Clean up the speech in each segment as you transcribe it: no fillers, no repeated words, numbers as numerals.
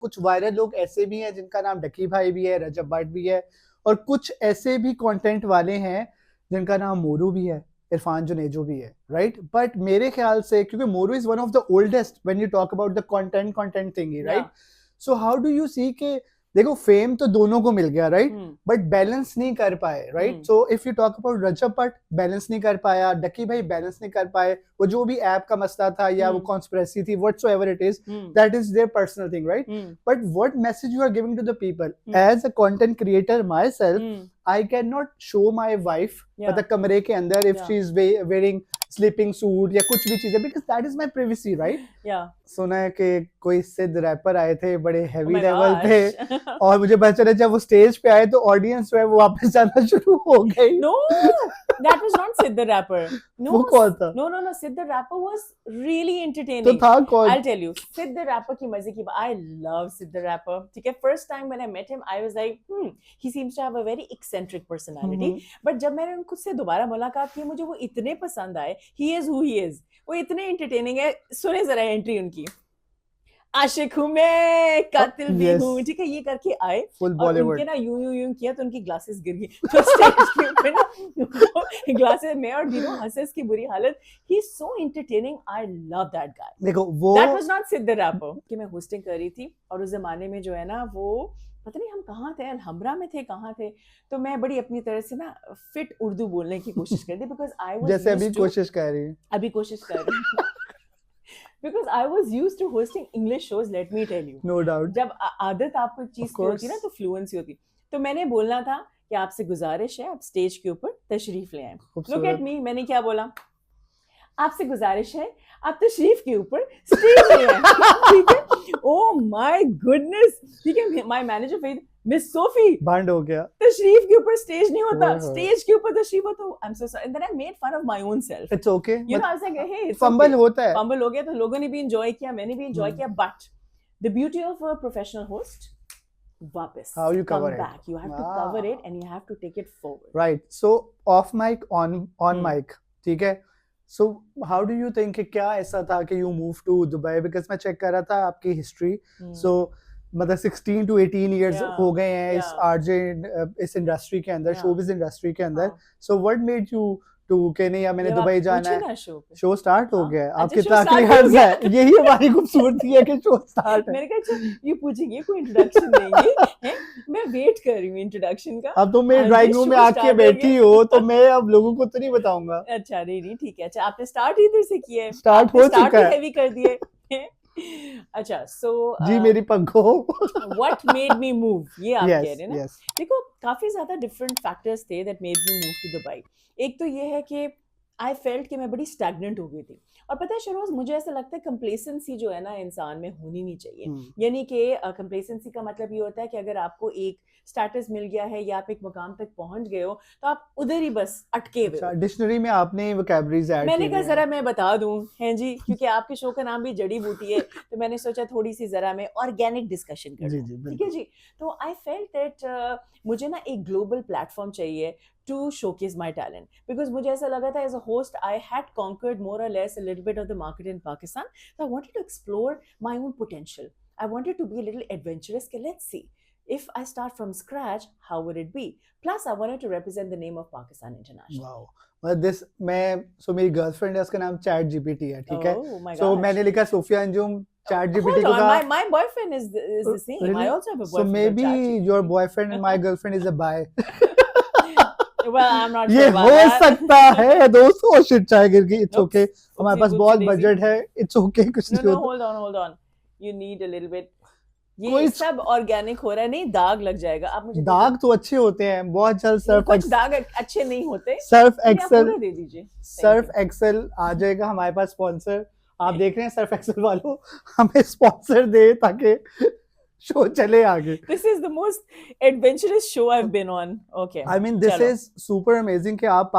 कुछ वायरल लोग ऐसे भी हैं जिनका नाम डकी भाई भी है, रजब भट्ट भी है, और कुछ ऐसे भी कंटेंट वाले हैं जिनका नाम मोरू भी है, इरफान जुनेजो भी है, राइट? बट मेरे ख्याल से क्योंकि Moru is one of the oldest when you talk about the content thingy, right? So how do you see के देखो फेम तो दोनों को मिल गया, राइट? बट बैलेंस नहीं कर पाए, right? So if you talk about Rajab Butt, balance नहीं कर पाया, डकी भाई बैलेंस नहीं कर पाए, वो जो भी ऐप का मसला था या वो कॉन्स्पिरेसी थी, whatsoever it is, that is their personal thing, right? But what message you are giving to the people as a content creator myself, I cannot show my wife मतलब कमरे के अंदर if she is wearing sleeping suit या कुछ भी चीजें, because that is my privacy, right? सुना है कि कोई सिद्ध रैपर आए थे, बड़े हैवी लेवल थे, और मुझे पता चला जब वो स्टेज पे आए तो ऑडियंस में वो वापस जाना शुरू हो गई। No, that was not Sid the rapper. No, वो कौन था? No, Sid the rapper was really entertaining. तो था कौन? I'll tell you, Sid the rapper की मजे की बात, I love Sid the rapper. ठीक है, first time when I met him, I was like, he seems to have a very eccentric personality. But जब मैंने उनको से दोबारा मुलाकात की, मुझे वो इतने पसंद आए, he is who he is. वो इतने entertaining है, सुने जरा एंट्री उनकी, आशिक हूँ मैं, कातिल भी हूँ, ठीक है, ये करके आए और उनके ना यूं किया तो उनकी ग्लासेस गिर गई तो स्टेज के ऊपर ना ग्लासेस में और दिनों हंसे की बुरी हालत। He is so entertaining, I love that guy. देखो वो दैट वाज नॉट सिद्ध द रैपर कि मैं होस्टिंग कर रही थी और उस जमाने में जो है ना वो पता नहीं हम कहाँ थे, अलहमरा में थे, कहाँ थे, तो मैं बड़ी अपनी तरह से ना फिट उर्दू बोलने की कोशिश कर रही बिकॉज आई वाज जैसे अभी कोशिश कर रही हूँ because I was used to hosting English shows, let me tell you. No doubt. जब आदत आपको एक चीज की होती है ना तो फ्लुएंसी होती, तो मैंने बोलना था कि आपसे गुजारिश है आप स्टेज के ऊपर तशरीफ ले आए। Look at me, मैंने क्या बोला, आपसे गुजारिश है आप तशरीफ के ऊपर स्टेज ले आए, ठीक है? Oh my goodness, ठीक है, my manager Faith, miss Sophie band हो गया, तशरीफ के ऊपर स्टेज नहीं होता, स्टेज के ऊपर तशरीफ होता। I am so sorry, and then I made fun of my own self. It's okay, you know, I was like hey it's fumble होता है, फंबल हो गया तो लोगों ने भी एंजॉय किया, मैंने भी एंजॉय किया, but the beauty of a professional host, वापस how you cover it back, you have to cover it and you have to take it forward, right? So off mic, on mic, ठीक है? So how do you think कि क्या ऐसा था कि you moved to Dubai? Because मैं check कर रहा था आपकी हिस्ट्री, so मतलब 16 to 18 years हो गए हैं इस आरजे इस इंडस्ट्री के अंदर, शोबिज इंडस्ट्री के अंदर। So what made you to के नहीं यार मैंने दुबई जाना है? शो स्टार्ट हो गया, आपके ताकि हर्ज है, यही हमारी खूबसूरती है कि शो स्टार्ट है। मैंने कहा ये पूछेंगे कोई इंट्रोडक्शन देंगे, मैं वेट कर रही हूँ इंट्रोडक्शन का। अब तुम मेरे ड्राइंग रूम में आके बैठी हो तो मैं अब लोगों को तो नहीं बताऊंगा। अच्छा नहीं ठीक है, अच्छा आपने स्टार्ट इधर से किया है, स्टार्ट हो चुका है, हेवी कर दिए। अच्छा सो जी मेरी पंखो व्हाट मेड मी मूव, ये आप कह रहे हैं ना? देखो काफी ज्यादा डिफरेंट फैक्टर्स थे that made me move to Dubai. एक तो ये है कि आई फेल्ट कि मैं बड़ी स्टैग्नेंट हो गई थी, और पता है शरोज मुझे ऐसा लगता है कंप्लेसेंसी जो है ना इंसान में होनी नहीं चाहिए। यानी कि कंप्लेसेंसी का मतलब ये होता है कि अगर आपको एक स्टेटस मिल गया है या आप एक मुकाम तक पहुंच गए हो तो आप उधर ही बस अटके हुए। अच्छा, डिक्शनरी में आपने वोकैबुलरीज ऐड की? मैंने कहा जरा मैं बता दूं, हैं जी, क्योंकि आपके शो का नाम भी जड़ी बूटी है तो मैंने सोचा थोड़ी सी जरा मैं ऑर्गेनिक डिस्कशन कर लूं, ठीक है जी? तो आई फेल्ट दैट मुझे ना एक ग्लोबल प्लेटफॉर्म चाहिए to showcase my talent, because मुझे ऐसा लगा था as a host I had conquered more or less a little bit of the market in Pakistan, so I wanted to explore my own potential. I wanted to be a little adventurous, okay, let's see if I start from scratch how would it be, plus I wanted to represent the name of Pakistan internationally. Wow, well this मैं मेरी girlfriend है, उसका नाम chat GPT है, ठीक है? So मैंने लिखा सोफिया अंजुम, चैट जीपीटी को कहा my boyfriend is the same. Really? I also have a boyfriend. So maybe your boyfriend and my girlfriend is a bi. Well, I'm not ये sure हो सकता है दोस्तों। oh shit, चाय गिर गई, it's okay, हमारे पास बहुत बजट है, it's okay, कुछ नहीं होता। hold on, you need a little bit, ये सब ऑर्गेनिक हो रहा है, नहीं दाग लग जाएगा। आप मुझे दाग तो अच्छे होते हैं, बहुत जल्द सर्फ दाग अच्छे नहीं होते, सर्फ एक्सेल दे दीजिए, सर्फ एक्सेल आ जाएगा हमारे पास स्पॉन्सर। आप देख रहे हैं सर्फ एक्सेल वालों, हमें स्पॉन्सर दे ताकि शो चले आगे। This is the most adventurous show I've been on. Okay. I mean this is super amazing कि आप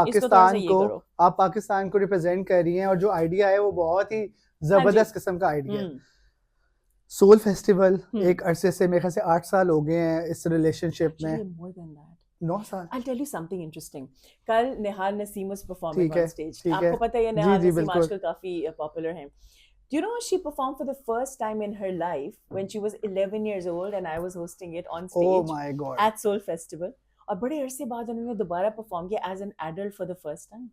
पाकिस्तान को रिप्रेजेंट कर रही हैं, और जो आइडिया है वो बहुत ही जबरदस्त किस्म का आइडिया है। सोल फेस्टिवल एक अरसे से, मेरे ख्याल से 8 साल हो गए हैं इस रिलेशनशिप में। More than that. 9 साल। I'll tell you something interesting. कल निहाल Naseem was performing on stage. आपको पता है ये निहाल नसीम आजकल काफी पॉपुलर हैं। Do you know she performed for the first time in her life when she was 11 years old and I was hosting it on Oh stage my God. at Soul Festival. और बड़े अरसे बाद उन्होंने दोबारा perform किया as an adult for the first time.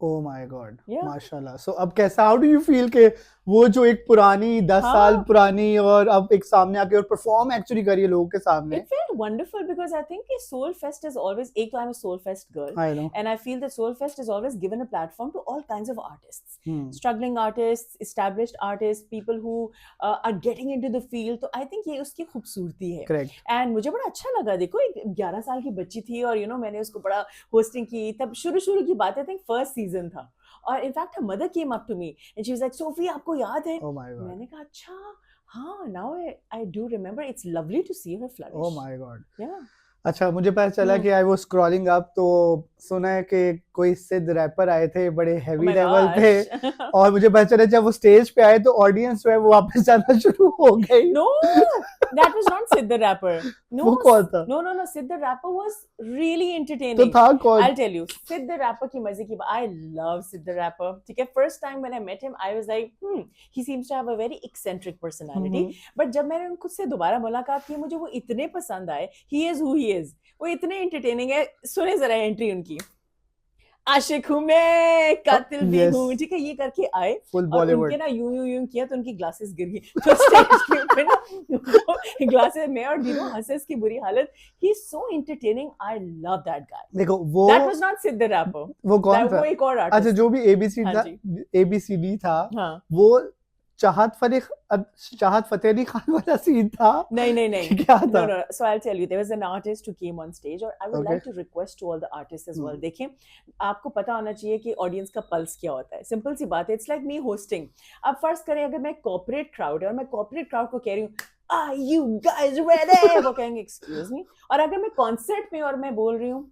Oh my God. Yeah. माशाल्लाह. So अब कैसा, how do you feel के वो जो एक पुरानी 10 साल हाँ. पुरानी और अब एक सामने आके और परफॉर्म एक्चुअली करिए लोगों के सामने? It felt wonderful because I think कि Soul Fest is always, एक तो I'm a Soul Fest girl, I know. and I feel that Soul Fest is always given a platform to all kinds of artists, Hmm. struggling artists, established artists, people who are getting into the field. तो I think ये उसकी खूबसूरती है. Correct. And मुझे बड़ा अच्छा लगा. देखो एक 11 साल की बच्ची थी और मैंने उसको बड़ा होस्टिंग की. तब शुरू की बात है, I think first season था. और in fact her mother came up to me and she was like, Sophie, आपको याद है? Oh my God. मैंने कहा अच्छा हाँ, now I do remember. It's lovely to see her flourish. Oh my God. Yeah. अच्छा, मुझे पता चला कि आई वाज स्क्रॉलिंग अप तो सुना है कि कोई सिद्ध रैपर आए थे बड़े Oh हैवी my लेवल पे, gosh. और मुझे पता चला जब वो स्टेज पे आए तो ऑडियंस जो है वो वापस जाना शुरू हो गई. No, that was not Sid the rapper. No, वो कौन था? no. Sid the rapper was really तो entertaining. था कौन? I'll tell you, Sid the rapper की मजे की बात. I love Sid the rapper. ठीक है, first time when I met him, I was like, he seems to have a very eccentric personality. But जब मैंने उनको से दोबारा मुलाकात की, मुझे वो इतने पसंद आए. He is who he is. वो इतने entertaining है. सुने जरा एंट्री उनकी. आशिक हूँ मैं, कातिल भी yes. हूँ, ठीक है, ये करके आए फुल और बॉलीवुड. उनके ना यूं किया तो उनकी ग्लासेस गिर गई तो स्टेज के ऊपर ना ग्लासेस में और दिनों हंसे की बुरी हालत. He is so entertaining. I love that guy. देखो वो दैट वाज नॉट सिद्ध द रैपर. वो कौन था? वो एक और अच्छा, आर्टिस्ट. जो भी एबीसी हाँ था, जी. एबीसीडी था, हाँ. वो चाहत फतेह अली खान वाला सीन था. नहीं. क्या था? No. So I'll tell you, there was an artist who came on stage, or I would Okay. like to request to all the artists as well. देखें, आपको पता होना चाहिए कि ऑडियंस का पल्स क्या होता है. सिंपल सी बात है. It's like me hosting. अब फर्ज करें अगर मैं कॉर्पोरेट क्राउड है और मैं कॉर्पोरेट क्राउड को कह रही हूँ, Are you guys ready? वो कहेंगे excuse me. और अगर मैं कॉन्सर्ट में और मैं बोल रही हूँ,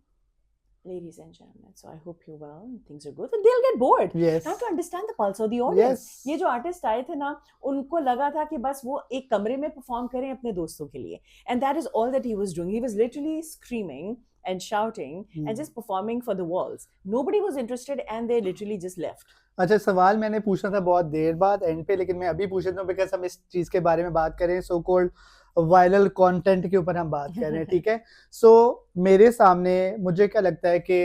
Ladies and gentlemen, so I hope you're well and things are good. So they'll get bored. Yes. I have to understand the pulse of the audience. Yes. ये जो आर्टिस्ट आए थे ना, उनको लगा था कि बस वो एक कमरे में परफॉर्म करें अपने दोस्तों के लिए. And that is all that he was doing. He was literally screaming and shouting and just performing for the walls. Nobody was interested and they literally just left. अच्छा, सवाल मैंने पूछना था बहुत देर बाद एंड पे, लेकिन मैं अभी पूछ लेता हूँ बिकॉज हम इस चीज के बारे में बात करें, सो कॉल्ड वायरल कंटेंट के ऊपर हम बात कर रहे हैं. ठीक है. सो मेरे सामने मुझे क्या लगता है कि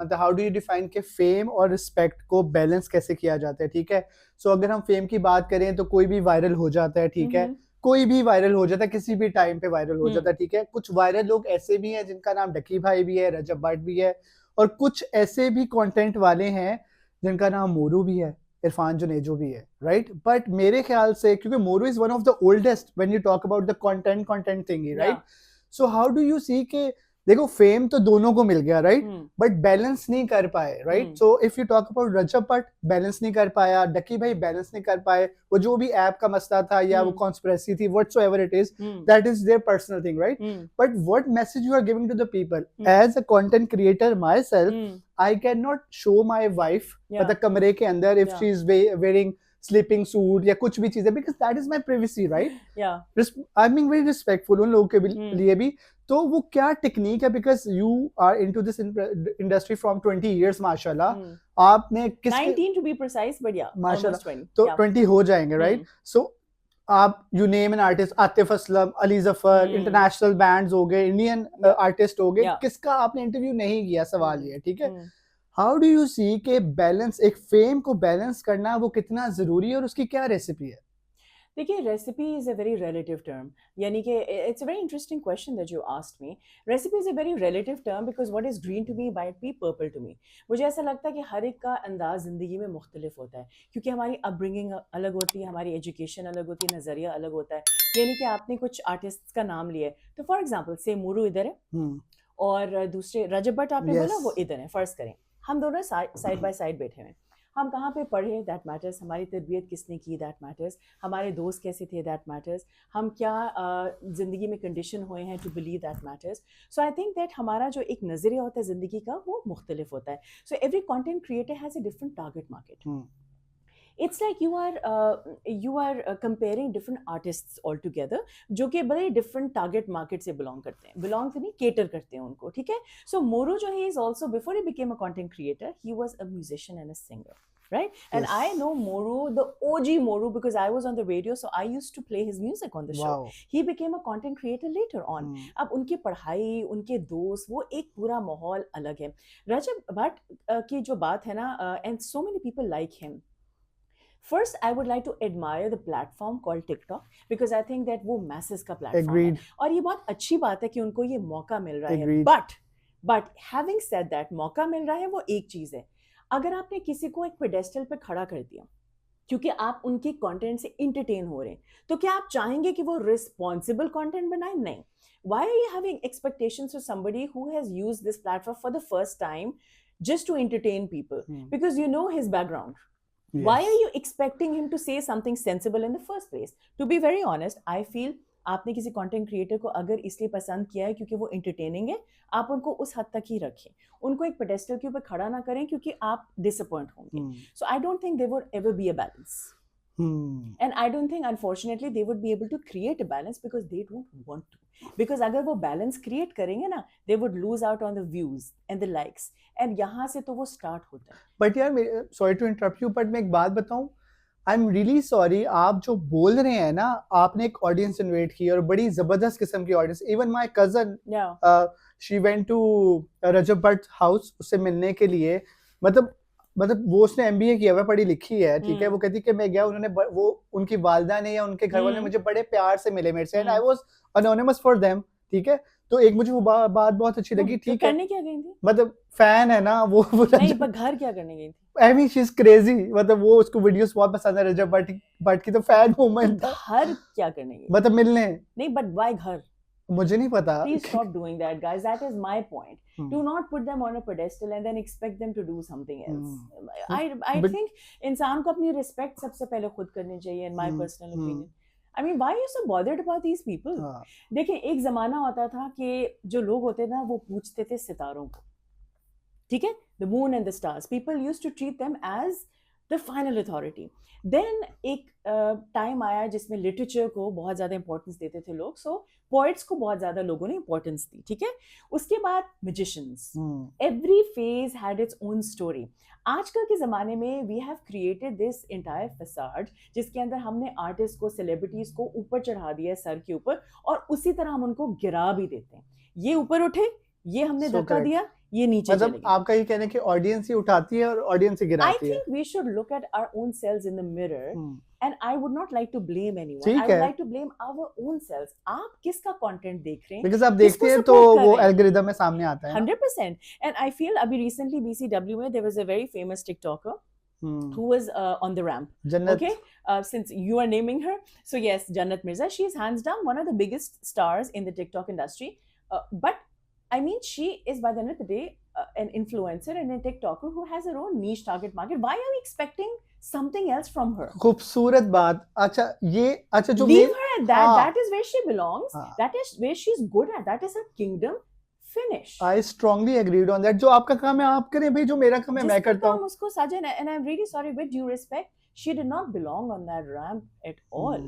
मतलब हाउ डू यू डिफाइन के फेम और रिस्पेक्ट को बैलेंस कैसे किया जाता है. ठीक है. सो अगर हम फेम की बात करें तो कोई भी वायरल हो जाता है. ठीक है. कोई भी वायरल हो जाता है, किसी भी टाइम पे वायरल हो जाता है. ठीक है. कुछ वायरल लोग ऐसे भी हैं जिनका नाम डकी भाई भी है, रजब भट्ट भी है, और कुछ ऐसे भी कंटेंट वाले हैं जिनका नाम मोरू भी है, इरफान जुनेजो भी है, राइट. बट मेरे ख्याल से क्योंकि Moru is one of the oldest when you talk about the content thing, right. So how do you see के देखो फेम तो दोनों को मिल गया, राइट, बट बैलेंस नहीं कर पाए, right. So if you talk about Rajab Butt, balance नहीं कर पाया, डकी भाई बैलेंस नहीं कर पाए. वो जो भी ऐप का मसला था या वो कॉन्स्पिरेसी थी, whatsoever it is, that is their personal thing, right. But what message you are giving to the people as a content creator myself, I cannot show my wife मतलब कमरे के अंदर if she is wearing sleeping suit या कुछ भी चीजें, because that is my privacy, right? Yeah. I'm being very respectful उन लोगों के लिए भी. तो वो क्या टेक्निक है, because you are into this industry from 20 years माशाल्लाह. आपने किस 19 to be precise, but yeah, माशाल्लाह, almost 20. तो 20 हो जाएंगे, right? So आप you name an artist, Atif Aslam, Ali Zafar, international bands हो गए, इंडियन आर्टिस्ट हो गए, किसका आपने इंटरव्यू नहीं किया, सवाल ये. ठीक है. हाउ डू यू सी के बैलेंस, एक फेम को बैलेंस करना वो कितना जरूरी है और उसकी क्या रेसिपी है? देखिए, recipe is a very relative term, यानी कि it's a very interesting question that you asked me. Recipe is a very relative term because what is green to me might be purple to me. मुझे ऐसा लगता है कि हर एक का अंदाज ज़िंदगी में मुख्तलिफ होता है, क्योंकि हमारी अपब्रिंगिंग अलग होती है, हमारी एजुकेशन अलग होती है, नज़रिया अलग होता है. यानी कि आपने कुछ आर्टिस्ट का नाम लिया है, तो फॉर एग्जाम्पल से मोरू इधर है और दूसरे रजब भट्ट आपने बोला वो इधर है. फ़र्ज़ करें हम दोनों साइड बाय साइड बैठे हुए हैं. हम कहाँ पे पढ़े, दैट मैटर्स. हमारी तरबियत किसने की, दैट मैटर्स. हमारे दोस्त कैसे थे, दैट मैटर्स. हम क्या ज़िंदगी में कंडीशन हुए हैं to believe, that matters. So I think that हमारा जो एक नज़रिया होता है ज़िंदगी का वो मुख्तलिफ होता है. So every content creator has a different target market. It's like you are comparing different artists all together जो कि बड़े different target market से belong करते हैं, belong तो नहीं, cater करते हैं उनको. ठीक है. So मोरू जो है is also, before he became a content creator, he was a musician and a singer. right? And I Yes. know Moru, the OG Moru, because I was on the radio, so I used to play his music on the show. Wow. He became a content creator later on. Hmm. अब उनकी पढ़ाई, उनके दोस्त, वो एक पूरा माहौल अलग है. रजब भट्ट की जो बात है ना, and so many people like him. First, I would like to admire the platform called TikTok because I think that वो masses का platform है. Agreed. और ये बहुत अच्छी बात है कि उनको ये मौका मिल रहा है. Agreed. But having said that, मौका मिल रहा है वो एक चीज है. अगर आपने किसी को एक पेडेस्टल पे खड़ा कर दिया क्योंकि आप उनके कंटेंट से इंटरटेन हो रहे हैं, तो क्या आप चाहेंगे कि वो रिस्पॉन्सिबल कंटेंट बनाए? नहीं. Why are you having expectations of somebody who has used this platform for the first time just to entertain people? Because you know his background. Yes. Why are you expecting him to say something sensible in the first place? To be very honest, I feel आपने किसी content creator को अगर इसलिए पसंद किया है क्योंकि वो एंटरटेनिंग है, आप उनको उस हद तक ही रखें. उनको एक पेडेस्टल के ऊपर खड़ा ना करें क्योंकि आप डिसअपॉइंट होंगे. So I don't think there would ever be a balance. And I don't think, unfortunately, they would be able to create a balance because they don't want to. Because अगर वो balance create करेंगे ना, they would lose out on the views and the likes. And यहाँ से तो वो start होता है. But यार, sorry to interrupt you, but मैं एक बात बताऊं, I'm really sorry, आप जो बोल रहे हैं ना, आपने एक audience generate की और बड़ी जबरदस्त किस्म की audience. Even my cousin, she went to Rajab Bhatt's house उससे मिलने के लिए. मतलब वो उसने MBA किया हुआ, पढ़ी लिखी है, ठीक है. वो कहती कि मैं गया, उन्होंने वो उनकी वालिदा ने या उनके घर वाले मुझे बड़े प्यार से मिले मेरे से, and I was anonymous for them, ठीक है. तो एक मुझे वो बात बहुत अच्छी लगी, ठीक है. करने क्या गई थी? मतलब फैन है ना वो नहीं, पर घर क्या करने गई थी? I mean, she's crazy. मतलब वो उसको वीडियोस बहुत पसंद है रजब भट्ट की, तो फैन वूमन था. घर क्या करने गई? मतलब मिलने नहीं, but why घर? मुझे नहीं पता. Please stop doing that, guys. That is my point. Do not put them on a pedestal and then expect them to do something else. I think इंसान को अपनी respect सबसे पहले खुद करनी चाहिए, in my personal opinion. I mean, why are you so bothered about these people? देखिए, एक जमाना होता था कि जो लोग होते ना, वो पूछते थे सितारों को, ठीक है? The moon and the stars. People used to treat them as the final authority. Then एक टाइम आया जिसमें लिटरेचर को बहुत ज़्यादा इंपॉर्टेंस देते थे लोग, सो पोइट्स को बहुत ज़्यादा लोगों ने इंपॉर्टेंस दी, ठीक है? उसके बाद magicians. Every phase had its own story. आजकल के ज़माने में we have created this entire facade जिसके अंदर हमने आर्टिस्ट को, सेलिब्रिटीज़ को ऊपर चढ़ा दिया है सर के ऊपर, और उसी तरह हम उनको गिरा भी देते हैं. ये ऊपर उठे, ये हमने धक्का दिया, ये नीचे चले गए. आपका ये कहना है कि ऑडियंस ही उठाती है और ऑडियंस ही गिराती है. I think we should look at our own selves in the mirror, and I would not like to blame anyone. I would like to blame our own selves. आप किसका कंटेंट देख रहे हैं? Because आप देखते हैं तो वो एल्गोरिदम में सामने आता है. 100%. And I feel अभी recently BCW में there was a very famous TikToker who was on the ramp. Jannat. Okay, since you are naming her, so yes, Jannat Mirza. She is hands down one of the biggest stars in the TikTok industry. But I mean, she is by the end of the day an influencer and a TikToker who has her own niche target market. Why are we expecting something else from her? खूबसूरत बात. अच्छा जो leave her at that. That is where she belongs. That is where she's good at. That is her kingdom. Finish. I strongly agreed on that. जो आपका काम है आप करें भाई, जो मेरा काम है मैं करता हूँ. उसको साजन, and I'm really sorry, with due respect, she did not belong on that ramp at all.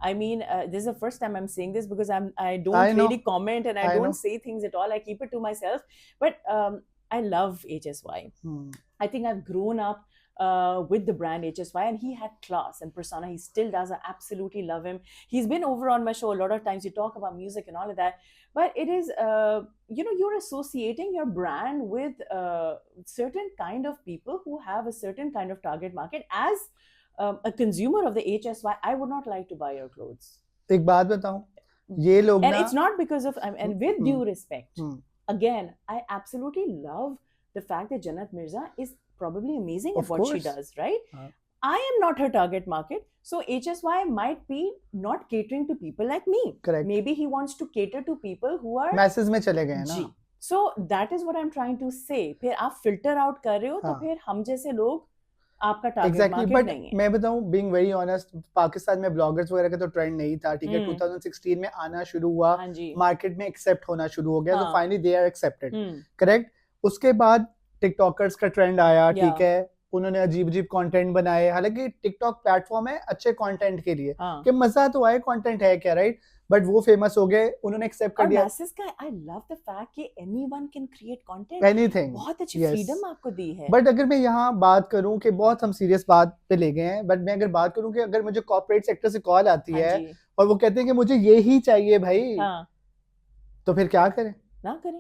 I mean, this is the first time I'm saying this because I don't really comment and I don't say things at all. I keep it to myself. But I love HSY. I think I've grown up with the brand HSY, and he had class and persona. He still does. I absolutely love him. He's been over on my show a lot of times. You talk about music and all of that. But it is, you're associating your brand with certain kind of people who have a certain kind of target market. As a consumer of the HSY, I would not like to buy your clothes. एक बात बताऊं, ये लोग and it's not because of, and with due respect, again, I absolutely love the fact that Jannat Mirza is probably amazing at what she does, right? I am not her target market, so HSY might be not catering to people like me. Correct. Maybe he wants to cater to people who are masses में चले गए ना. So that is what I'm trying to say. फिर आप filter out कर रहे हो, तो फिर हम जैसे लोग आपका टारगेट मार्केट नहीं है. मैं बताऊं, being very honest, पाकिस्तान में ब्लॉगर्स वगैरह का तो ट्रेंड नहीं था, ठीक है. 2016 में आना शुरू हुआ, मार्केट में एक्सेप्ट होना शुरू हो गया, तो finally they are accepted, correct. उसके बाद टिकटॉकर्स का ट्रेंड आया, ठीक है. उन्होंने अजीब कंटेंट बनाए. हालांकि टिकटॉक प्लेटफॉर्म है अच्छे कंटेंट के लिए, कि मजा तो आए, कंटेंट है क्या, राइट. बट वो फेमस हो गए, उन्होंने एक्सेप्ट कर और दिया मैसेज का आई लव द फैक्ट कि anyone can create content, anything. बहुत अच्छी Yes. फ्रीडम आपको दी है। बट अगर मैं यहाँ बात करूं कि बहुत हम सीरियस बात पे ले गए हैं, बट मैं अगर बात करूं कि अगर मुझे कॉर्पोरेट सेक्टर से कॉल आती हाँ है जी, और वो कहते हैं कि मुझे ये ही चाहिए भाई, हाँ, तो फिर क्या करें? ना करें।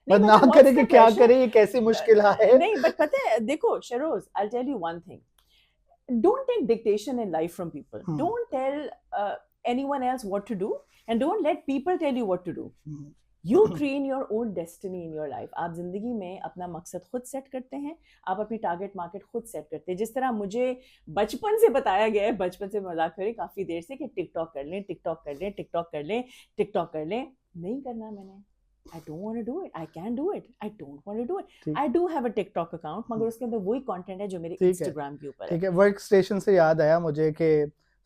और नहीं ना मतलब करें व्हाट्स कि द क्या प्रेशर? करें, ये कैसी मुश्किल है। नहीं बट पता है, देखो Saroj, I tell you one thing, don't take dictation in life from people. Don't tell anyone else what to do, and don't let people tell you what to do. You create your own destiny in your life. आप जिंदगी में अपना मकसद खुद set करते हैं, आप अपनी टारगेट मार्केट खुद सेट करते हैं। जिस तरह मुझे बचपन से बताया गया है, बचपन से मजाक करें काफी देर से कि टिकटॉक कर लें, टिकटॉक कर लें, टिकटॉक कर लें, टिकटॉक कर लें, नहीं करना मैंने। I don't want to do it. I can do it. I don't want to do it. I do have a TikTok account, मगर उसके अंदर वही कंटेंट है जो मेरे Instagram के ऊपर है। ठीक है, वर्क स्टेशन से याद आया मुझे कि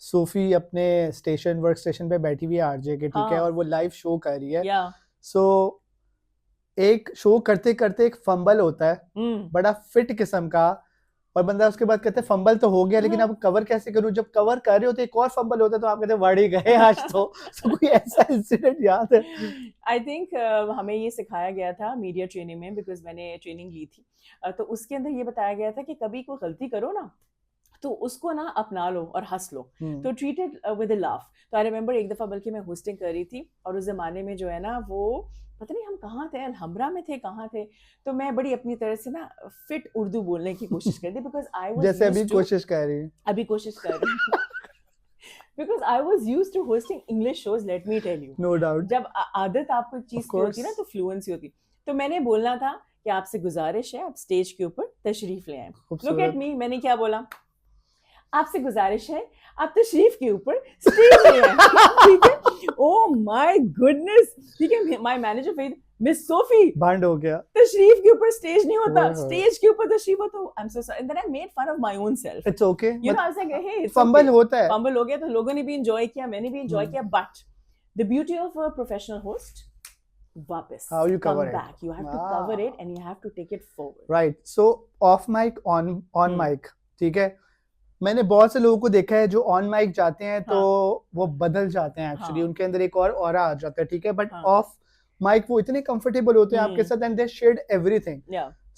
सूफी अपने स्टेशन, वर्क स्टेशन पे बैठी हुई है आरजे के, ठीक है, और वो लाइव शो कर रही है। सो एक शो करते करते एक फंबल होता है बड़ा फिट किस्म का, और बंदा उसके बाद कहते हैं फंबल तो हो गया, लेकिन अब कवर कैसे करूं? जब कवर कर रहे होते एक और फंबल होता है, तो आप कहते हैं वर्ड ही गए आज तो। So, कोई ऐसा इंसिडेंट याद है? आई थिंक हमें ये सिखाया गया था मीडिया ट्रेनिंग में, बिकॉज मैंने ट्रेनिंग ली थी, तो उसके अंदर ये बताया गया था कि कभी कोई गलती करो ना तो उसको ना अपना लो और हंस लो, तो treat it with a laugh. तो आई रिमेंबर एक दफ़ा बल्कि मैं होस्टिंग कर रही थी, और उस ज़माने में जो है ना वो पता नहीं हम कहाँ थे, अलहमरा में थे, कहाँ थे, तो मैं बड़ी अपनी तरह से ना फिट उर्दू बोलने की कोशिश कर दी, बिकॉज आई वाज जैसे अभी कोशिश कर रही है, अभी कोशिश कर रही हूँ because I was use to hosting English shows, let me tell you. No doubt, जब आदत आपको एक चीज की होती है ना तो फ्लुएंसी होती। तो मैंने बोलना था कि आपसे गुजारिश है आप स्टेज के ऊपर तशरीफ ले आए। लुक एट मी, मैंने क्या बोला? आपसे गुजारिश है आप तशरीफ के ऊपर स्टेज ले आए। ठीक है, ओह माय गुडनेस, ठीक है, my manager Farid, miss Sophie बंद हो गया, तशरीफ के ऊपर स्टेज नहीं होता, स्टेज के ऊपर तशरीफ होता। I am so sorry, and then I made fun of my own self. It's okay, you know, I was like hey, fumble होता है, फंबल हो गया, तो लोगों ने भी एंजॉय किया, मैंने भी एंजॉय किया, but the beauty of a professional host, वापस how you cover come it back, you have to cover it and you have to take it forward, right? So off mic, on mic, ठीक है, मैंने बहुत से लोगों को देखा है जो ऑन माइक जाते हैं तो वो बदल जाते हैं एक्चुअली, उनके अंदर एक और ऑरा आ जाता है, ठीक है, बट ऑफ माइक वो इतने कंफर्टेबल होते हैं आपके साथ, and they shared everything.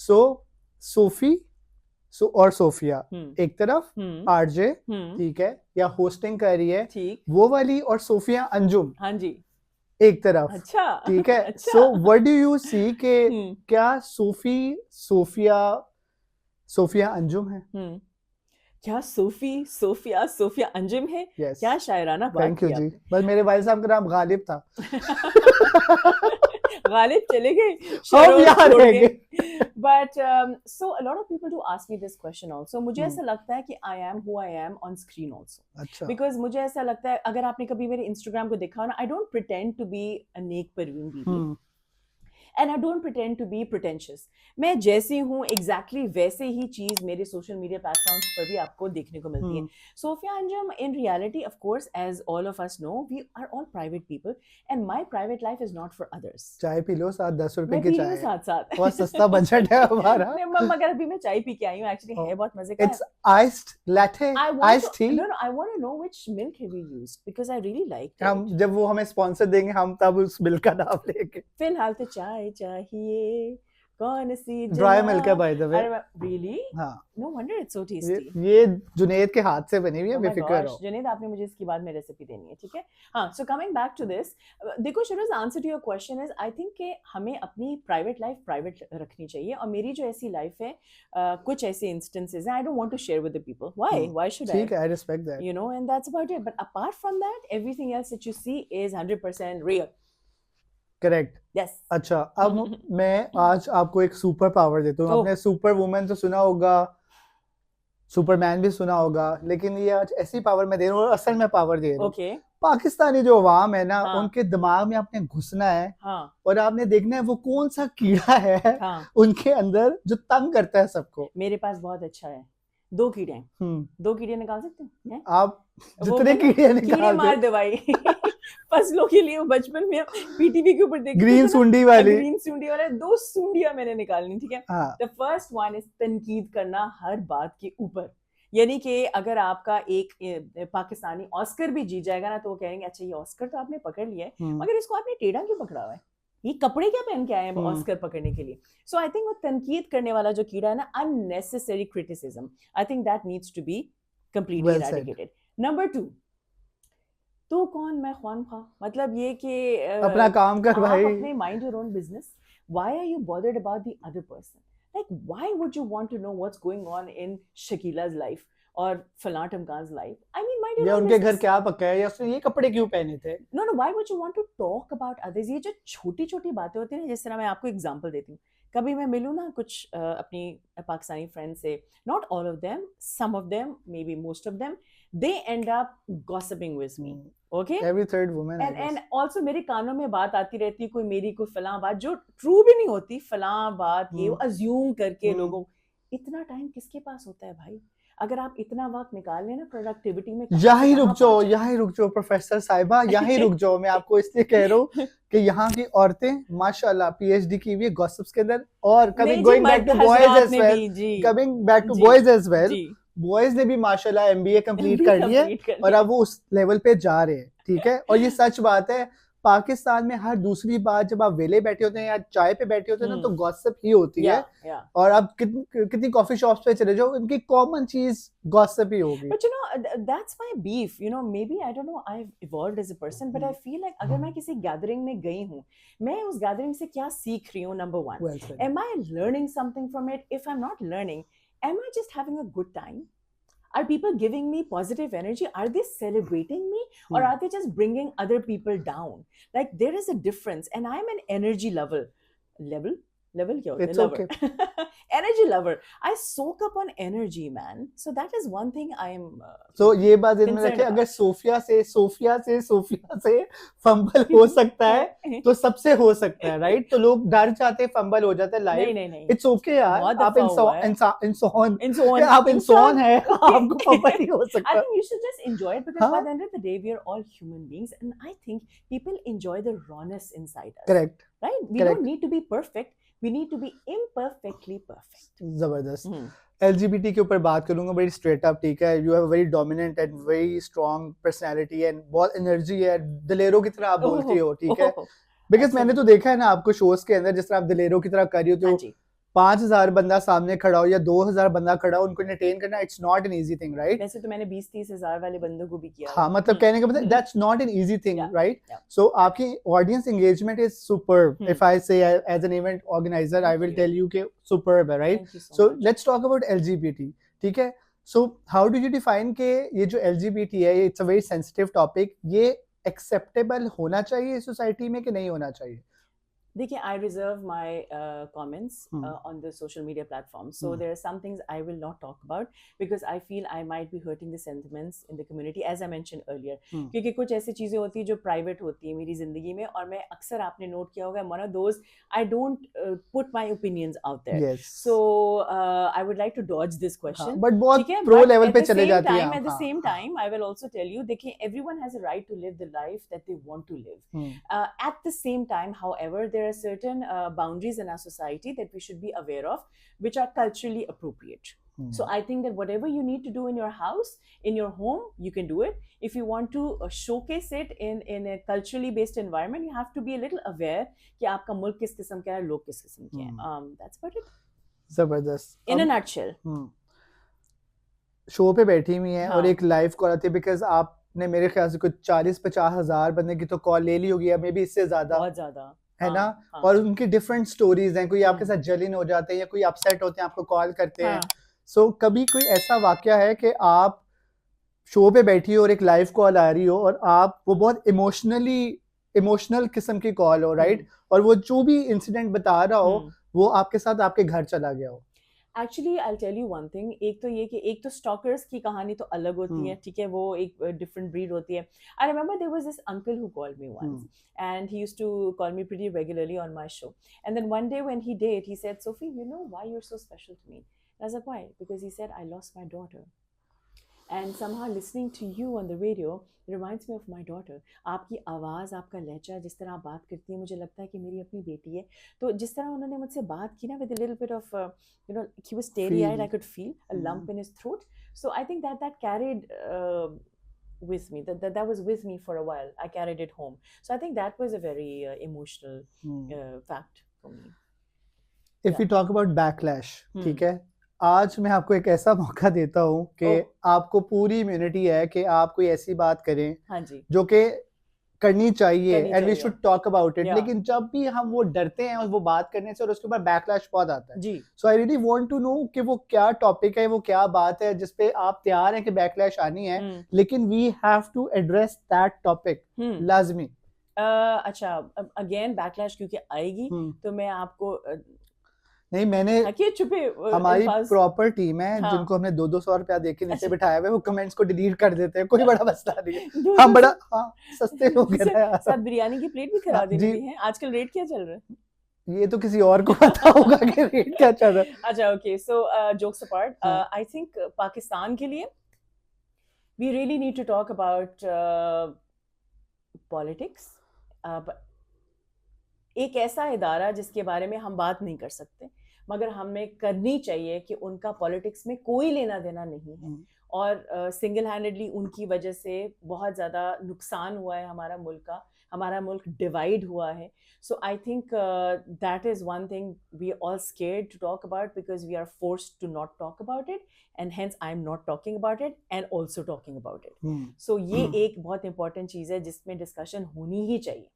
So Sophie और सोफिया एक तरफ, आरजे, ठीक है, या होस्टिंग कर रही है, ठीक, वो वाली, और सोफिया अंजुम, हाँ जी, एक तरफ, अच्छा, ठीक है। So what do you see के क्या सोफिया अंजुम है? क्या सोफिया अंजुम है? yes. क्या शायराना बात। थैंक यू जी, बस मेरे भाई साहब का नाम गालिब था। गालिब चले गए, but so a lot of people do ask me this question also. मुझे ऐसा लगता है कि I am who I am on screen also, अच्छा, बिकॉज मुझे ऐसा लगता है, अगर आपने कभी मेरे इंस्टाग्राम को देखा हो ना, I don't pretend to be a नेक परवीन बीबी, and I don't pretend to be pretentious. मैं जैसी हूँ एग्जैक्टली वैसे ही चीज मेरे सोशल मीडिया प्लेटफॉर्म्स पर भी आपको देखने को मिलती है। Sofia Anjum, in reality, of course, as all of us know, we are all private people, and my private life is not for others. चाय पी लो, 7-10 रुपए की चाय, साथ साथ बहुत सस्ता बजट है हमारा। मगर अभी मैं चाय पी के आई हूँ, एक्चुअली है बहुत मजे का। It's iced latte, iced tea. No, I want to know which milk have you used, because I really like it. हम जब वो हमें स्पॉन्सर देंगे, हम तब उस मिल्क का नाम लेंगे। फिलहाल तो चाय चाहिए, कौन सी ड्राई मिल्क है बाय द वे। रियली? हां, no wonder it's so tasty. ये जुनैद के हाथ से बनी हुई है, बेफिक्र रहो। जुनैद, आपने मुझे इसके बाद में रेसिपी देनी है, ठीक है? हां, so coming back to this, देखो Saroj, answer to your question is, I think कि हमें अपनी प्राइवेट लाइफ प्राइवेट रखनी चाहिए, और मेरी जो ऐसी लाइफ है, कुछ ऐसे इंस्टेंसेस हैं, I don't want to share with the people. Why should I? ठीक है, I respect that, you know, and that's about it, but apart from that, everything else that you see is 100% real. Correct, yes. अच्छा, अब मैं आज आपको एक super power देता हूँ। आपने सुपर वुमेन तो सुना होगा, सुपरमैन भी सुना होगा, लेकिन ये आज ऐसी पावर मैं दे रहा हूँ, असल में पावर दे रहा हूँ। okay. पाकिस्तानी जो अवाम है ना, उनके दिमाग में आपने घुसना है, और आपने देखना है वो कौन सा कीड़ा है उनके अंदर जो तंग करता है सबको। मेरे पास बहुत अच्छा है, 2 कीड़े हैं। 2 कीड़े निकाल सकते हैं आप? जितने कीड़े निकाल मार दवाई फसलों के लिए। बचपन में पीटीवी के ऊपर देखते ग्रीन सुंडी वाली, 2 सुंडियां मैंने निकालनी, ठीक है? द फर्स्ट वन इज तनकीद करना हर बात के ऊपर, यानी कि अगर आपका एक पाकिस्तानी ऑस्कर भी जीत जाएगा ना तो वो कहेंगे अच्छा ये ऑस्कर तो आपने पकड़ लिया है मगर इसको आपने टेढ़ा क्यों पकड़ा हुआ है, ये कपड़े क्या पहन के आए हैं ऑस्कर पकड़ने के लिए. सो आई थिंक वो तनकीद करने वाला जो कीड़ा है ना, unnecessary criticism, I think that needs to be completely Well said. Eradicated. Number 2, तो कौन मैं ख्वान खा, मतलब ये कि अपना काम कर आप भाई. अपने mind your own business. Why are you bothered about the other person? Like, why would you want to know what's going on in Shakila's life or Falan Tamkan's life? I mean, mind your या own उनके घर business. क्या पका है, या उसने ये कपड़े क्यों पहने थे. No, no, why would you want to talk about others? ये जो छोटी छोटी बातें होती हैं ना, जिस तरह मैं आपको एग्जांपल देती हूँ, कभी मैं मिलूँ ना कुछ अपनी पाकिस्तानी फ्रेंड से, not all of them, some of them, maybe most of them, they end up gossiping with me. Okay? Every third woman. And also मेरे कानों में बात आती रहती है, कोई मेरी कोई फलां बात जो ट्रू भी नहीं होती, फलां बात ये अज्यूम करके लोगों. इतना टाइम किसके पास होता है भाई? अगर आप इतना वक्त निकाल लें ना प्रोडक्टिविटी में, यहाँ ही रुक जाओ प्रोफेसर साहिबा, यहाँ ही रुक जाओ. मैं आपको इसलिए कह रहा हूँ कि यहाँ की औरतें माशाल्लाह पीएचडी की हुई है गॉसिप्स के अंदर. और going back to boys as well, boys ने भी माशाल्लाह एमबीए कंप्लीट कर लिया और अब वो उस लेवल पे जा रहे हैं. ठीक है, और ये सच बात है. पाकिस्तान में हर दूसरी बात जब आप वेले बैठे होते हैं या चाय पे बैठे होते हैं ना, तो गॉसिप ही होती है. और आप कितनी कॉफी शॉप्स पे चले जाओ, इनकी कॉमन चीज गॉसिप ही होगी. But you know, that's my beef. You know, maybe I don't know, I've evolved as a person, but I feel like अगर मैं किसी गैदरिंग में गई हूँ, मैं उस गैदरिंग से क्या सीख रही हूँ? Number 1, am I learning something from it? If I'm not learning, am I just having a good time? Are people giving me positive energy? Are they celebrating me? Or are they just bringing other people down? Like, there is a difference. And I'm an energy lover. Level kya hota hai? It's Lover. okay. Energy lover. I soak up on energy, man. So that is one thing I am so ये बात ध्यान में रखें, अगर Sophia से fumble हो सकता है तो सबसे हो सकता है, राइट? तो लोग डर जाते हैं, फंबल हो जाता है लाइव. नहीं. इट्स ओके यार, आप इंसान है, आपको फंबल ही हो सकता है. I think you should just enjoy it because by the end of the day we are all human beings, and I think people enjoy the rawness inside us. Correct. Right? We don't need to be perfect. We need to be imperfectly perfect. जबरदस्त. LGBT के ऊपर बात करूंगा, बड़ी straight up. ठीक है, you have very dominant and very strong personality and बहुत energy है, दिलेरों की तरह आप बोलती हो. ठीक है, बिकॉज मैंने तो देखा है ना आपको शोज के अंदर, जिस तरह आप दिलेरों की तरह कर रही हो, तो 5000 बंदा सामने खड़ा हो या 2000 बंदा खड़ा हो, उनको एंटरटेन करना, it's not an easy thing, right? वैसे तो मैंने 20-30 हजार वाले बंदों को भी किया. हाँ, मतलब कहने का मतलब that's not an easy thing, right? So आपकी audience engagement is superb. If I say as an event organiser, I will tell you कि सुपर्ब है, right? So let's talk about LGBT. ठीक है, so how do you define के ये जो LGBT है, it's a very sensitive topic, ये acceptable होना चाहिए सोसाइटी में कि नहीं होना चाहिए? देखिए, I reserve my comments on the social media platforms. So there are some things I will not talk about because I feel I might be hurting the sentiments in the community, as I mentioned earlier. क्योंकि कुछ ऐसी चीजें होती हैं जो private होती है मेरी जिंदगी में, और मैं अक्सर, आपने नोट किया होगा, one of those, I don't put my opinions out there. Yes. So I would like to dodge this question. But बहुत pro level पे चले जाती है. At the same time, I will also tell you, देखिए, everyone has a right to live the life that they want to live. At the same time, however, there are certain boundaries in our society that we should be aware of, which are culturally appropriate. So I think that whatever you need to do in your house, in your home, you can do it. If you want to showcase it in a culturally based environment, you have to be a little aware कि आपका मुल्क किस किस्म का है, लोग किस किस्म के हैं. That's about it. जबरदस्त. In a nutshell. शो पे बैठी हुई हैं और एक लाइव कॉल आती है, बिकॉज आपने मेरे ख्याल से कुछ 40-50 हजार बंदे की तो कॉल ले ली होगी, या मे बी इससे ज्यादा, बहुत ज्यादा है ना? और उनकी डिफरेंट स्टोरीज हैं, कोई आपके साथ जलिन हो जाते हैं या कोई अपसेट होते हैं, आपको कॉल करते हैं. सो कभी कोई ऐसा वाकया है कि आप शो पे बैठी हो और एक लाइव कॉल आ रही हो और आप, वो बहुत इमोशनल किस्म की कॉल हो, राइट? और वो जो भी इंसिडेंट बता रहा हो वो आपके साथ आपके घर चला गया हो? Actually, I'll tell you one thing. एक तो ये कि एक तो stalkers की कहानी तो अलग होती है, ठीक है, वो एक different breed होती है. I remember there was this uncle who called me once, and he used to call me pretty regularly on my show. And then one day when he did, he said, "Sophie, you know why you're so special to me?" And I was like, "Why?" Because he said, "I lost my daughter." and somehow listening to you on the radio reminds me of my daughter. आपकी आवाज़, आपका लहजा, जिस तरह आप बात करती हैं, मुझे लगता है कि मेरी अपनी बेटी है. तो जिस तरह उन्होंने मुझसे बात की ना, with a little bit of he was teary-eyed. Feel. I could feel a lump in his throat. So I think that carried with me. That was with me for a while. I carried it home. So I think that was a very emotional fact for me. If we talk about backlash, ठीक है, आज मैं आपको एक ऐसा मौका देता हूँ कि आपको पूरी इम्यूनिटी है कि आप कोई ऐसी बात करें हाँ जी, जो कि करनी चाहिए and we should talk about it, लेकिन जब भी हम वो डरते हैं वो बात करने से और उसके ऊपर बैकलैश बहुत आता है. So I really want to know कि वो क्या टॉपिक है, वो क्या बात है जिस पे आप तैयार हैं कि बैकलैश आनी है, लेकिन we have to address that topic लाजमी. अच्छा, अगेन बैकलैश क्योंकि आएगी तो मैं आपको नहीं, मैंने हमारी प्रॉपर टीम है जिनको हमने 200 रुपया देके नीचे बिठाया हुआ है, वो कमेंट्स को डिलीट कर देते हैं, कोई बड़ा मसला नहीं है. हम बड़ा सस्ते लोग हैं. साथ बिरयानी की प्लेट भी खिला देनी है. आजकल रेट क्या चल रहा है ये तो किसी और को पता होगा कि रेट क्या चल रहा है. अच्छा, okay, so jokes apart, I think Pakistan के लिए we really need to talk about politics. एक ऐसा इदारा जिसके बारे में हम बात नहीं कर सकते, मगर हमें करनी चाहिए कि उनका पॉलिटिक्स में कोई लेना देना नहीं है, और सिंगल हैंडेडली उनकी वजह से बहुत ज़्यादा नुकसान हुआ है हमारा मुल्क का. हमारा मुल्क डिवाइड हुआ है. So I think that is one thing we all scared to talk about because we are forced to not talk about it, and hence I am not talking about it and also talking about it. So ये एक बहुत important चीज़ है जिसमें discussion होनी ही चाहिए.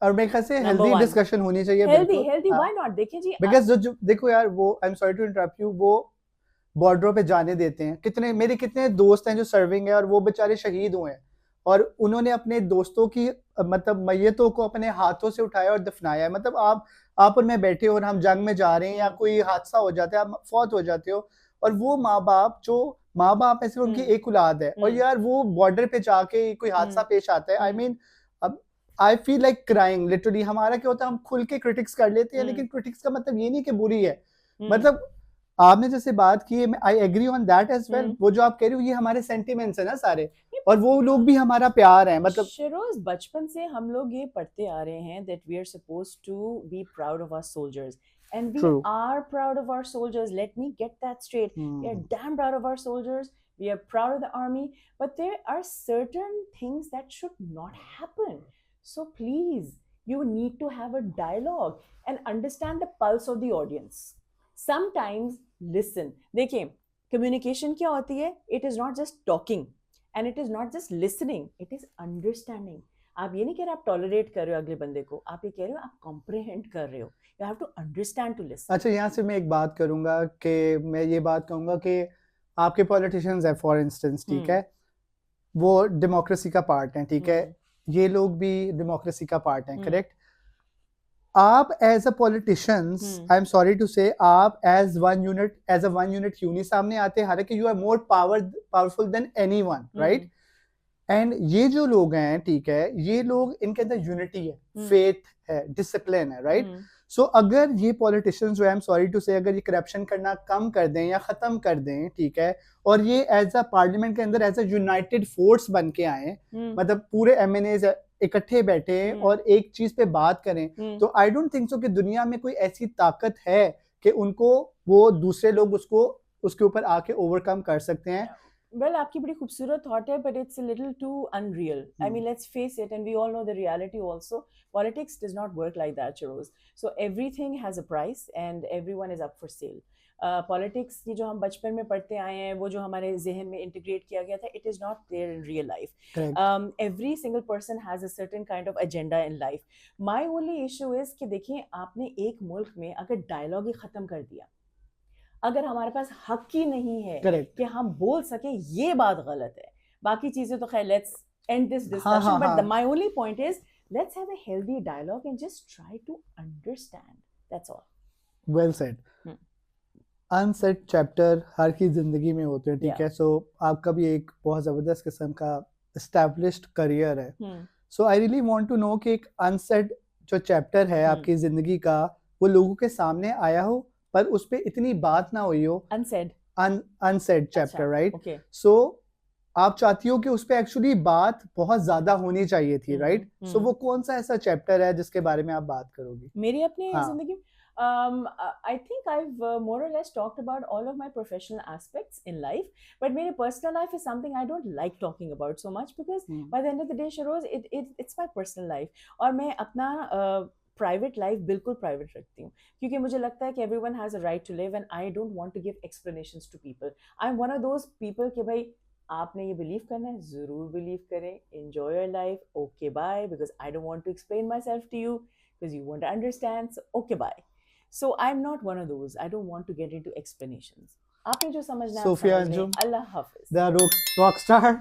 और मेरे ख्याल से हेल्दी डिस्कशन होनी चाहिए. Healthy why not. देखिए जी, बिकॉज़ जो देखो यार, वो I am sorry to interrupt you, वो बॉर्डरों पे जाने देते हैं. कितने दोस्त हैं जो सर्विंग है और वो बेचारे शहीद हुए हैं, और उन्होंने अपने दोस्तों की मतलब मैयतों को अपने हाथों से उठाया और दफनाया है. मतलब आप और मैं बैठे हो और हम जंग में जा रहे हैं या कोई हादसा हो जाता है, आप फौत हो जाते हो, और वो माँ बाप में से उनकी एक औलाद है, और यार वो बॉर्डर पे जाके कोई हादसा पेश आता है. आई मीन, अब I feel like crying literally. हमारा क्या होता है, हम खुल के क्रिटिक्स कर लेते हैं, लेकिन क्रिटिक्स का मतलब ये नहीं कि बुरी है. मतलब आपने जैसे बात की है, I agree on that as well. वो जो आप कह रहे हो ये हमारे सेंटिमेंट्स है ना सारे, और वो लोग भी हमारा प्यार है. मतलब शिरोज, बचपन से हम लोग ये पढ़ते आ रहे हैं that we are supposed to be proud of our soldiers, and we are proud of our soldiers. Let me get that straight. We are damn proud of our soldiers. We are proud of the army, but there are certain things that should not happen. So please, you need to have a dialogue and understand the pulse of the audience. Sometimes listen. देखिए, communication क्या होती है? It is not just talking, and it is not just listening. It is understanding. आप ये नहीं कह रहे आप टॉलरेट कर रहे हो अगले बंदे को, आप ये कह रहे हो आप कॉम्प्रिहेंड कर रहे हो. You have to understand to listen. अच्छा, यहाँ से मैं एक बात करूंगा कि मैं ये बात कहूंगा कि आपके पॉलिटिशियंस हैं फॉर इंस्टेंस, ठीक है, वो डेमोक्रेसी का पार्ट हैं, ठीक है, ये लोग भी डेमोक्रेसी का पार्ट हैं, करेक्ट. आप as a politicians, I am sorry to say, आप एज अ वन यूनिट क्यों नहीं सामने आते, हालांकि you are more powerful than anyone, right. And ये जो लोग हैं, ठीक है, ये लोग, इनके अंदर यूनिटी है, फेथ है, डिसिप्लिन है, राइट. सो अगर ये पॉलिटिशियंस जो आई एम सॉरी टू से, अगर ये करप्शन करना कम कर दें या खत्म कर दें, ठीक है, और ये एज अ पार्लियामेंट के अंदर एज अ यूनाइटेड फोर्स बन के आए, मतलब पूरे एमएनएज इकट्ठे बैठे और एक चीज पे बात करें, तो आई डोंट थिंक सो कि दुनिया में कोई ऐसी ताकत है कि उनको वो दूसरे लोग उसके ऊपर आके ओवरकम कर सकते हैं. Well, आपकी बड़ी खूबसूरत thought है, but it's a little too unreal. I mean, let's face it, and we all know the reality also. Politics does not work like that, Shiroz. So everything has a price, and everyone is up for sale. Politics, ये जो हम बचपन में पढ़ते आए हैं, वो जो हमारे जहन में इंटीग्रेट किया गया था, it is not there in real life. Every single person has a certain kind of agenda in life. My only issue is कि देखिए, आपने एक मुल्क में अगर डायलॉग ही खत्म कर दिया, अगर हमारे पास हक ही नहीं है कि हम बोल सके ये बात गलत है, बाकी चीजें तो खैर let's end this discussion, but my only point is let's have a healthy dialogue and just try to understand, that's all. Well said. Unsaid chapter हर की जिंदगी में होते हैं, ठीक है. सो आपका भी एक बहुत जबरदस्त किस्म का एस्टैब्लिश्ड करियर है. So I really want to know कि एक अनसेड जो चैप्टर है आपकी जिंदगी का, वो लोगों के सामने आया हो पर उस पे इतनी बात ना हुई हो. Unsaid chapter, right. Okay. सो आप चाहती हो कि उस पे एक्चुअली बात बहुत ज्यादा होनी चाहिए थी, राइट? सो वो कौन सा ऐसा चैप्टर है जिसके बारे में आप बात करोगी? मेरी अपनी हाँ। जिंदगी में I think I've more or less talked about all of my professional aspects in life, but मेरे personal life is something I don't like talking about so much because by the end of the day, Sharoz, it's my personal life. और मैं अपना private life बिल्कुल private रखती हूँ क्योंकि मुझे लगता है कि everyone has a right to live and I don't want to give explanations to people. I am one of those people कि भाई आपने ये बिलीव करना है, जरूर बिलीव करें, enjoy your life, okay bye, because I don't want to explain myself to you because you won't understand, so okay bye. So I'm not one of those. I don't want to get into explanations. आपने जो समझना है आप Sophia समझ लें. अंजुम, अल्लाह हाफिज. The rock star